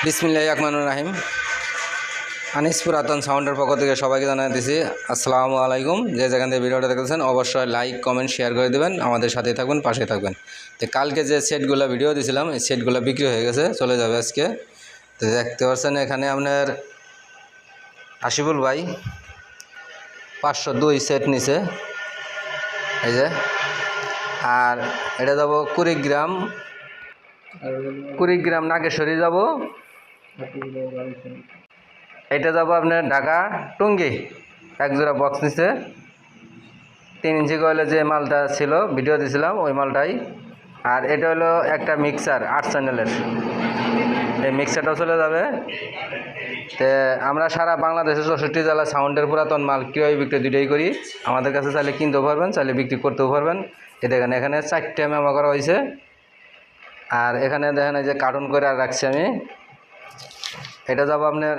বিসমিল্লাহির রহমানির রহিম। আনিস পুরাতন সাউন্ডের পক্ষ থেকে সবাইকে জানিয়ে দিচ্ছি আসসালামু আলাইকুম। যে যেখান থেকে ভিডিওটা দেখতেছেন অবশ্যই লাইক কমেন্ট শেয়ার করে দেবেন, আমাদের সাথে থাকবেন, পাশে থাকবেন। তো কালকে যে সেটগুলো ভিডিও দিয়েছিলাম এই সেটগুলো বিক্রি হয়ে গেছে, চলে যাবে আজকে। তো দেখতে পাচ্ছেন এখানে আপনার আশিফুল ভাই 502 সেট নিছে, এই যে। আর এটা যাব কুড়িগ্রাম নাগেশ্বরী যাব, এটা যাব আপনার ঢাকা টুঙ্গি। এক জোড়া বক্স নিছে 3 ইঞ্চি কয়েলে, যে মালটা ছিল ভিডিও দিয়েছিলাম ওই মালটাই। আর এটা হলো একটা মিক্সার 8 চ্যানেলের, এই মিক্সারটাও চলে যাবে। তো আমরা সারা বাংলাদেশের 64 জেলা সাউন্ডের পুরাতন মাল ক্রয় বিক্রি দুটোই করি। আমাদের কাছে চাইলে কিনতেও পারবেন, চাইলে বিক্রি করতেও পারবেন। এই দেখেন এখানে 4টে মেমো করা হয়েছে। আর এখানে দেখেন এই যে কার্টুন করে আর রাখছি আমি। এটা যাব আপনার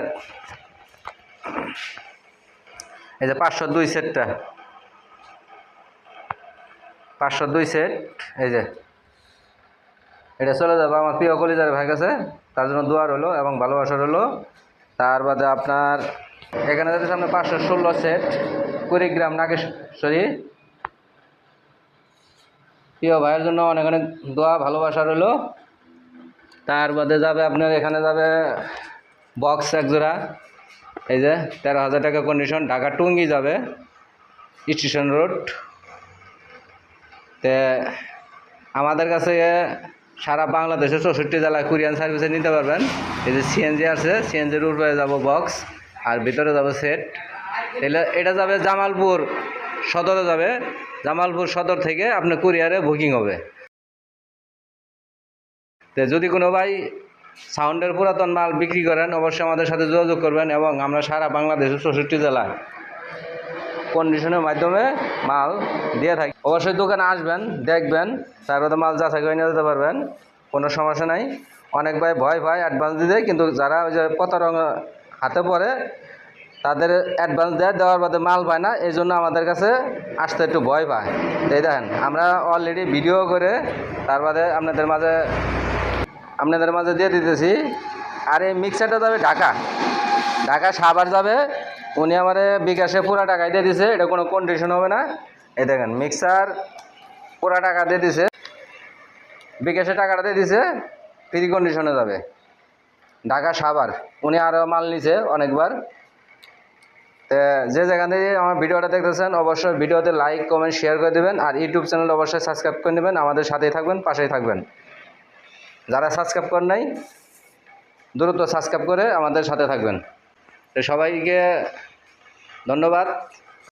এই যে 502 সেটটা, 502 সেট, এই যে এটা চলে যাবে আমার প্রিয় কলিজার ভাই কাছে। তার জন্য দোয়ার হলো এবং ভালোবাসার হলো। তার বাদে আপনার এখানে যাচ্ছে সামনে 516 সেট কুড়িগ্রাম নাগেশ্বরী। প্রিয় ভাইয়ের জন্য অনেক অনেক দোয়া ভালোবাসার হলো। তার বাদে যাবে আপনার এখানে যাবে বক্স এক জোড়া, এই যে 13,000 টাকা কন্ডিশন, ঢাকা টুঙ্গি যাবে, স্টেশন রোড। তে আমাদের কাছে সারা বাংলাদেশের 64 জেলায় কুরিয়ান সার্ভিসে নিতে পারবেন। এই যে সিএনজি আছে, সিএনজির উপরে যাব বক্স আর ভিতরে যাব সেট। তাহলে এটা যাবে জামালপুর সদরে যাবে, জামালপুর সদর থেকে আপনার কুরিয়ারে বুকিং হবে। তো যদি কোনো ভাই সাউন্ডের পুরাতন মাল বিক্রি করেন অবশ্যই আমাদের সাথে যোগাযোগ করবেন, এবং আমরা সারা বাংলাদেশের 64 জেলায় কন্ডিশনের মাধ্যমে মাল দিয়ে থাকি। অবশ্যই দোকানে আসবেন, দেখবেন, তারপরে মাল যাচাই করে নিয়ে যেতে পারবেন, কোনো সমস্যা নাই। অনেক ভাই ভয় পায় অ্যাডভান্স দিতে, কিন্তু যারা ওই যে প্রতারক হাতে পড়ে তাদের অ্যাডভান্স দেওয়ার বাদে মাল পায় না, এই জন্য আমাদের কাছে আসতে একটু ভয় পায়। এই দেখেন আমরা অলরেডি ভিডিও করে তার বাদে আপনাদের মাঝে দিয়ে দিতেছি। আর এই মিক্সারটা যাবে ঢাকা সাভার যাবে। উনি আমার বিকাশে পুরা টাকায় দিয়ে দিছে, এটা কোনো কন্ডিশন হবে না। এই দেখেন মিক্সার পুরা টাকা দিয়ে দিছে, বিকাশে টাকাটা দিয়ে দিছে, ফ্রি কন্ডিশনে যাবে ঢাকা সাভার। উনি আরও মাল নিছে অনেকবার। তো যে যেখান থেকে আমার ভিডিওটা দেখতেছেন অবশ্যই ভিডিওতে লাইক কমেন্ট শেয়ার করে দেবেন। আর ইউটিউব চ্যানেল অবশ্যই সাবস্ক্রাইব করে নেবেন, আমাদের সাথেই থাকবেন, পাশেই থাকবেন। যারা সাবস্ক্রাইব করেন নাই দ্রুত সাবস্ক্রাইব করে আমাদের সাথে থাকবেন। তো সবাইকে ধন্যবাদ।